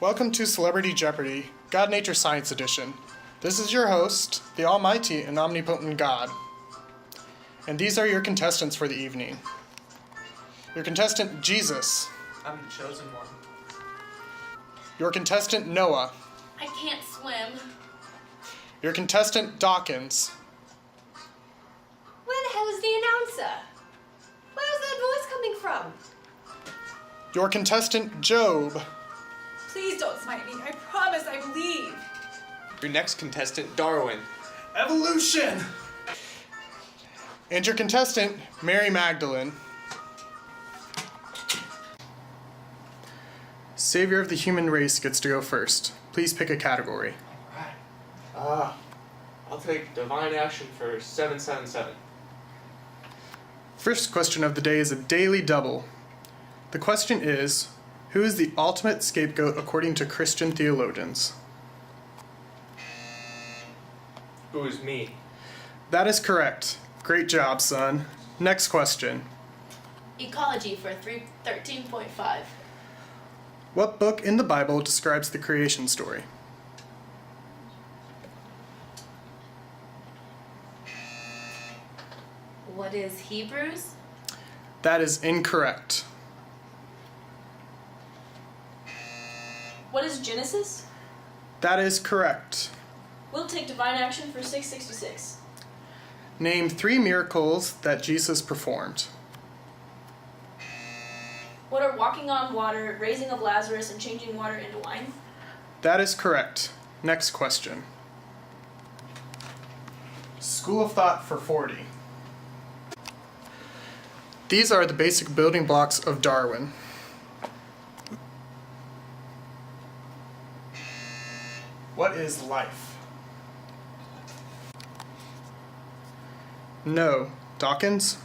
Welcome to Celebrity Jeopardy! God Nature Science Edition. This is your host, the Almighty and Omnipotent God. And these are your contestants for the evening. Your contestant, Jesus. I'm the chosen one. Your contestant, Noah. I can't swim. Your contestant, Dawkins. Where the hell is the announcer? Where's that voice coming from? Your contestant, Job. Please don't smite me. I promise I believe. Your next contestant, Darwin. Evolution! And your contestant, Mary Magdalene. Savior of the human race gets to go first. Please pick a category. Alright. I'll take divine action for 777. First question of the day is a daily double. The question is, who is the ultimate scapegoat according to Christian theologians? Who is me? That is correct. Great job, son. Next question. Ecology for 13.5. What book in the Bible describes the creation story? What is Hebrews? That is incorrect. What is Genesis? That is correct. We'll take divine action for 666. Name 3 miracles that Jesus performed. What are walking on water, raising of Lazarus, and changing water into wine? That is correct. Next question. School of Thought for 40. These are the basic building blocks of Darwin. What is life? No. Dawkins?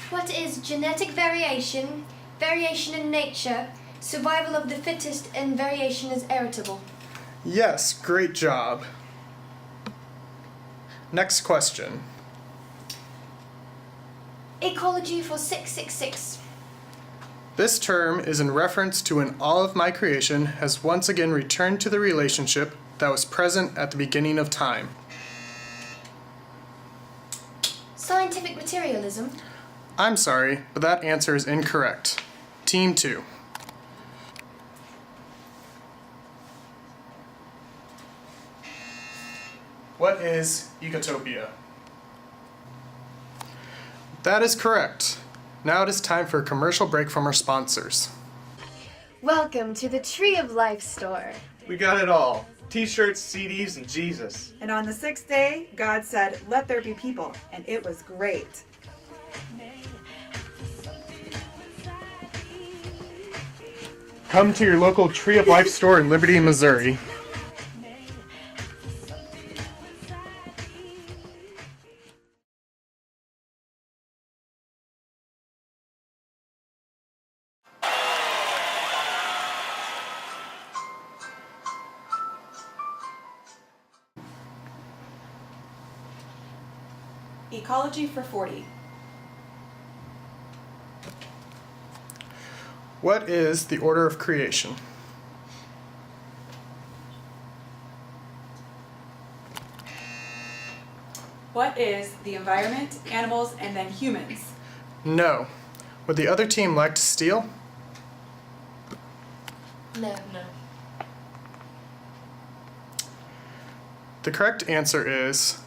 What is genetic variation, variation in nature, survival of the fittest, and variation is heritable? Yes, great job. Next question. Ecology for 666. This term is in reference to when all of my creation has once again returned to the relationship that was present at the beginning of time. Scientific materialism. I'm sorry, but that answer is incorrect. Team 2. What is ecotopia? That is correct. Now it is time for a commercial break from our sponsors. Welcome to the Tree of Life store. We got it all. T-shirts, CDs, and Jesus. And on the sixth day, God said, "Let there be people," and it was great. Come to your local Tree of Life store in Liberty, Missouri. Ecology for 40. What is the order of creation? What is the environment, animals, and then humans? No. Would the other team like to steal? No. The correct answer is,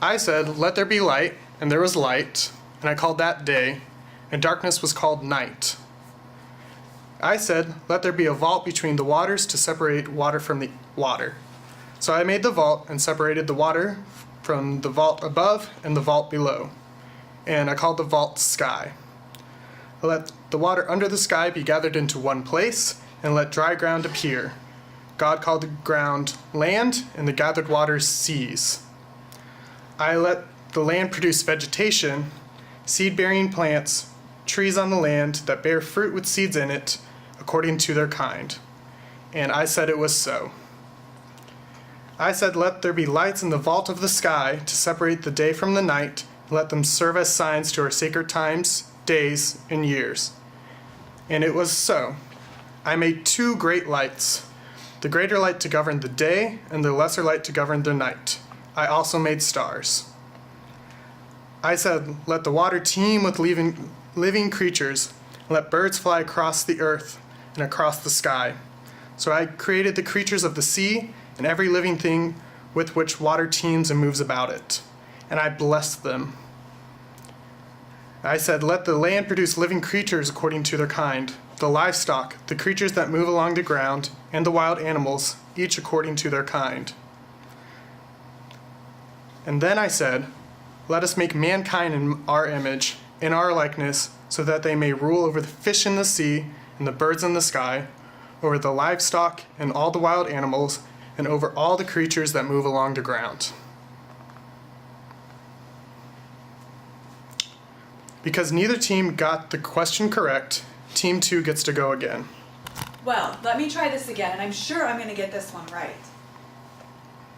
I said, let there be light, and there was light, and I called that day, and darkness was called night. I said, let there be a vault between the waters to separate water from the water. So I made the vault and separated the water from the vault above and the vault below. And I called the vault sky. I let the water under the sky be gathered into one place, and let dry ground appear. God called the ground land, and the gathered waters seas. I let the land produce vegetation, seed-bearing plants, trees on the land that bear fruit with seeds in it, according to their kind. And I said it was so. I said, let there be lights in the vault of the sky to separate the day from the night, and let them serve as signs to our sacred times, days, and years. And it was so. I made 2 great lights, the greater light to govern the day, and the lesser light to govern the night. I also made stars. I said, let the water teem with living creatures, and let birds fly across the earth and across the sky. So I created the creatures of the sea and every living thing with which water teems and moves about it. And I blessed them. I said, let the land produce living creatures according to their kind, the livestock, the creatures that move along the ground, and the wild animals, each according to their kind. And then I said, let us make mankind in our image, in our likeness, so that they may rule over the fish in the sea and the birds in the sky, over the livestock and all the wild animals, and over all the creatures that move along the ground. Because neither team got the question correct, Team 2 gets to go again. Well, let me try this again, and I'm sure I'm going to get this one right.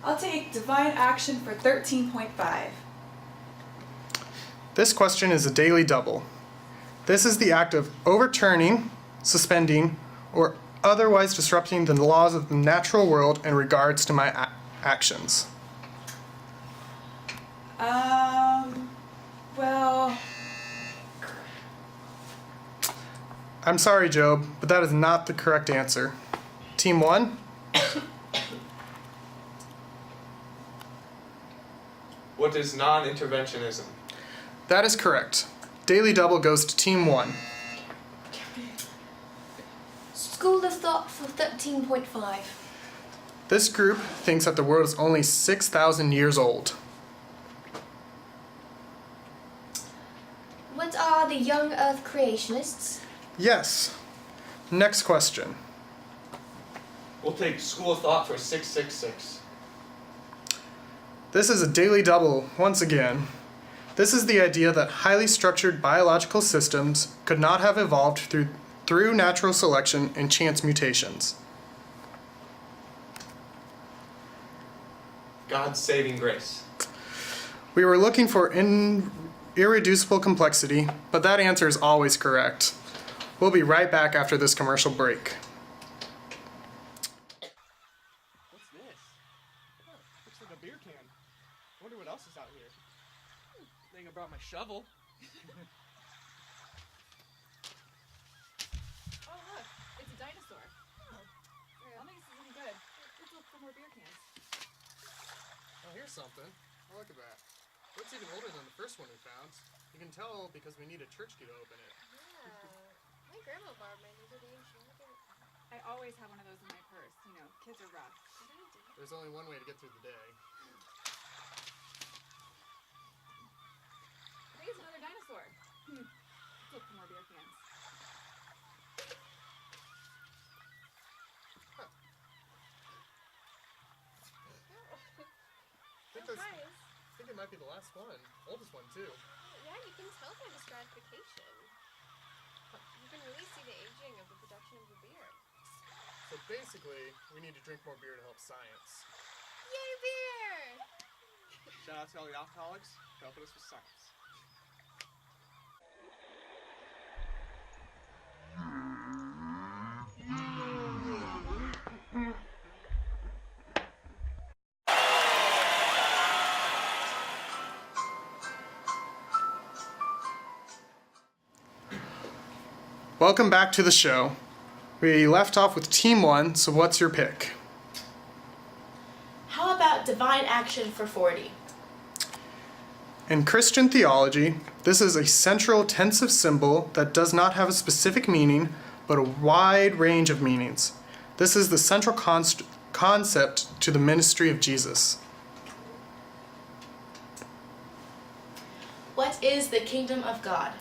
I'll take divine action for 13.5. This question is a daily double. This is the act of overturning, suspending, or otherwise disrupting the laws of the natural world in regards to my actions. Well, I'm sorry, Job, but that is not the correct answer. Team 1? What is non-interventionism? That is correct. Daily double goes to Team 1. School of thought for 13.5. This group thinks that the world is only 6,000 years old. What are the young earth creationists? Yes. Next question. We'll take school of thought for 666. This is a daily double once again. This is the idea that highly structured biological systems could not have evolved through natural selection and chance mutations. God's saving grace. We were looking for irreducible complexity, but that answer is always correct. We'll be right back after this commercial break. What's this? Looks like a beer can. I wonder what else is out here. I think I brought my shovel. Oh, look, it's a dinosaur. Oh, I think this is really good. Let's look for more beer cans. Oh, here's something. Oh, look at that. Looks even older than the first one we found. You can tell because we need a church key to open it. My grandma borrowed mine the other day and she had it. I always have one of those in my purse. You know, kids are rough. There's only one way to get through the day. I think it's another dinosaur. Let's look for more beer cans. I think it might be the last one. Oldest one, too. Yeah, you can tell by the stratification. You can really see the aging of the production of the beer. So basically, we need to drink more beer to help science. Yay, beer! Shout out to all the alcoholics for helping us with science. Welcome back to the show. We left off with Team 1, so what's your pick? How about divine action for 40? In Christian theology, this is a central tensive symbol that does not have a specific meaning, but a wide range of meanings. This is the central concept to the ministry of Jesus. What is the kingdom of God?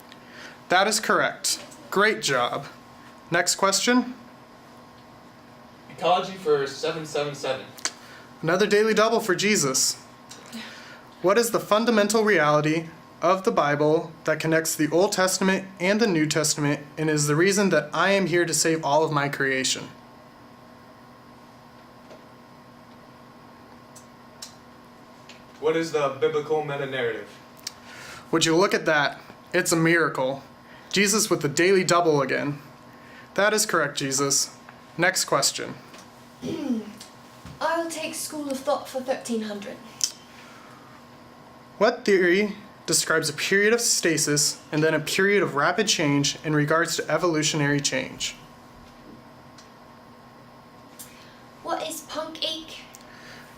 That is correct. Great job. Next question. Ecology for 777. Another daily double for Jesus. What is the fundamental reality of the Bible that connects the Old Testament and the New Testament and is the reason that I am here to save all of my creation? What is the biblical meta-narrative? Would you look at that? It's a miracle. Jesus with the daily double again. That is correct, Jesus. Next question. I'll take School of Thought for 1300. What theory describes a period of stasis and then a period of rapid change in regards to evolutionary change? What is Punk Eke?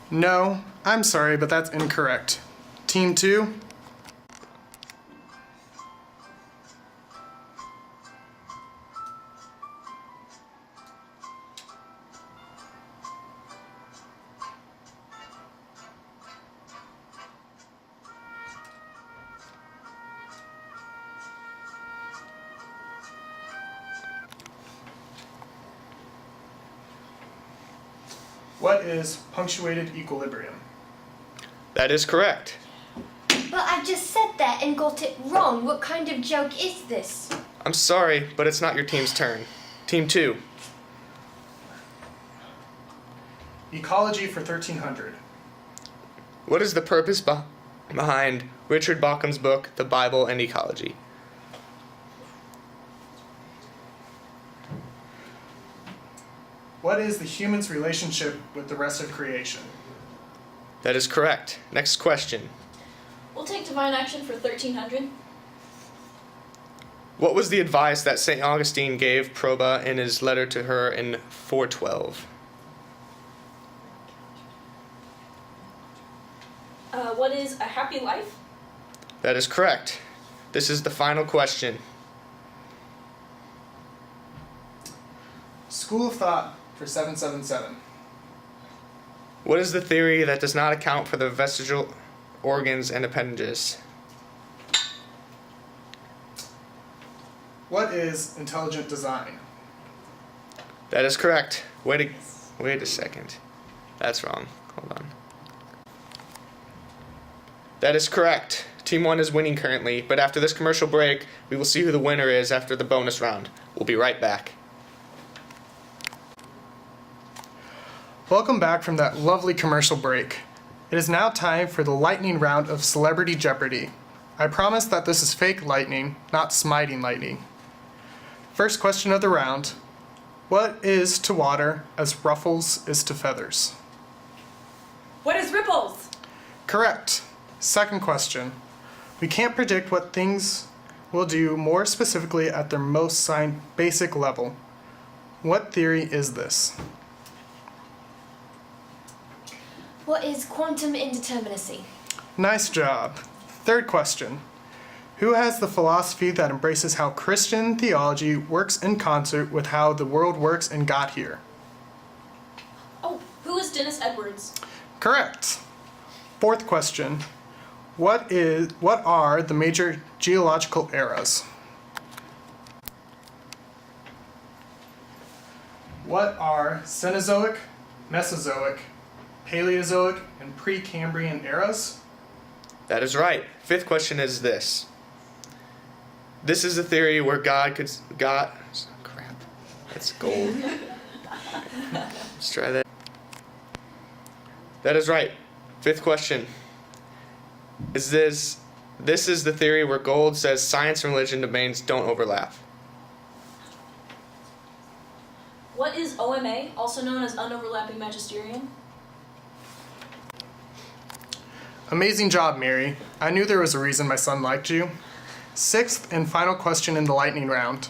No, I'm sorry, but that's incorrect. Team 2? What is punctuated equilibrium? That is correct. But I just said that and got it wrong. What kind of joke is this? I'm sorry, but it's not your team's turn. Team 2. Ecology for 1300. What is the purpose behind Richard Bauckham's book, The Bible and Ecology? What is the human's relationship with the rest of creation? That is correct. Next question. We'll take divine action for 1300. What was the advice that St. Augustine gave Proba in his letter to her in 412? What is a happy life? That is correct. This is the final question. School of Thought for 777. What is the theory that does not account for the vestigial organs and appendages? What is intelligent design? That is correct. Wait a second. That's wrong. Hold on. That is correct. Team 1 is winning currently, but after this commercial break, we will see who the winner is after the bonus round. We'll be right back. Welcome back from that lovely commercial break. It is now time for the lightning round of Celebrity Jeopardy! I promise that this is fake lightning, not smiting lightning. First question of the round. What is to water as ruffles is to feathers? What is ripples? Correct. Second question. We can't predict what things will do more specifically at their most basic level. What theory is this? What is quantum indeterminacy? Nice job. Third question. Who has the philosophy that embraces how Christian theology works in concert with how the world works and got here? Oh, who is Dennis Edwards? Correct. Fourth question. What are the major geological eras? What are Cenozoic, Mesozoic, Paleozoic, and Precambrian eras? That is right. Fifth question is this. This is a theory where crap. That's gold. Let's try that. That is right. Fifth question. This is the theory where gold says science and religion domains don't overlap. What is OMA, also known as unoverlapping magisterium? Amazing job, Mary. I knew there was a reason my son liked you. Sixth and final question in the lightning round.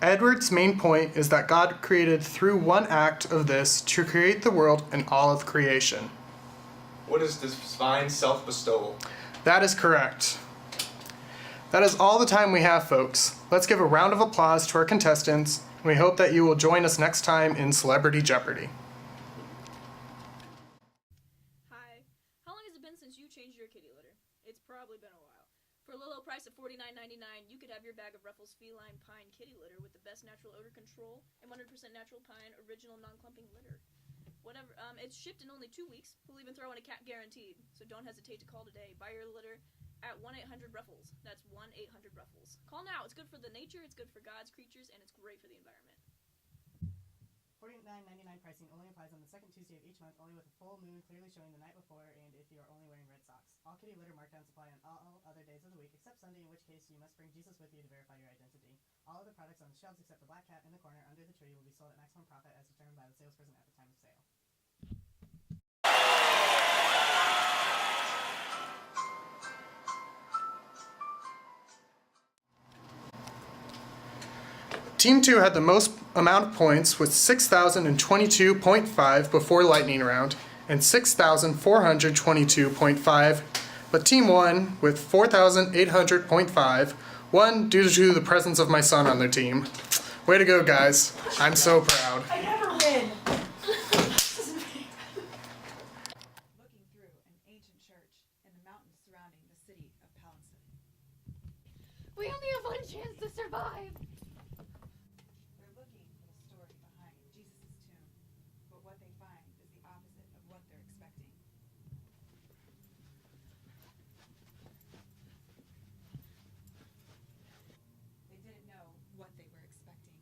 Edward's main point is that God created through one act of this to create the world and all of creation. What is divine self-bestowal? That is correct. That is all the time we have, folks. Let's give a round of applause to our contestants, and we hope that you will join us next time in Celebrity Jeopardy! Hi. How long has it been since you changed your kitty litter? It's probably been a while. For a low price of $49.99, you could have your bag of Ruffles Feline Pine Kitty Litter with the best natural odor control and 100% natural pine original non-clumping litter. It's shipped in only 2 weeks. We'll even throw in a cat guaranteed. So don't hesitate to call today. Buy your litter at 1-800-RUFFLES. That's 1-800-RUFFLES. Call now. It's good for the nature, it's good for God's creatures, and it's great for the environment. $49.99 pricing only applies on the second Tuesday of each month, only with a full moon clearly showing the night before, and if you are only wearing red socks. All kitty litter markdowns apply on all other days of the week except Sunday, in which case you must bring Jesus with you to verify your identity. All other products on the shelves except the black cat in the corner under the tree will be sold at maximum profit as determined by the salesperson at the time of sale. Team 2 had the most amount of points with 6,022.5 before lightning round and 6,422.5, but Team 1 with 4,800.5 won due to the presence of my son on their team. Way to go, guys. I'm so proud. I never win. Looking through an ancient church in the mountains surrounding the city of Palestine. We only have one chance to survive. They're looking for the story behind Jesus' tomb, but what they find is the opposite of what they're expecting. They didn't know what they were expecting.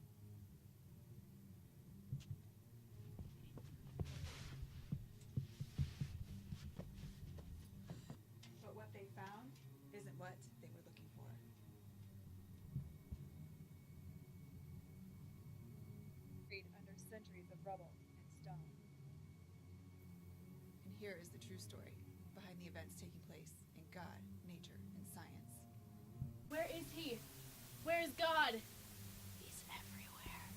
But what they found isn't what they were looking for. Buried under centuries of rubble and stone. And here is the true story behind the events taking place in God, nature, and science. Where is he? Where is God? He's everywhere.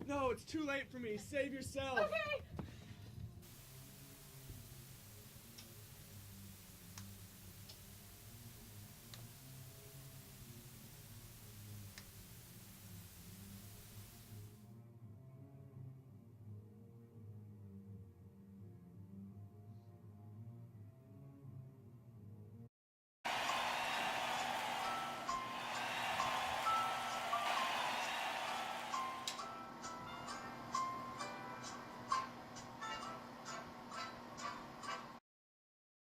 No, it's too late for me. Save yourself. Okay,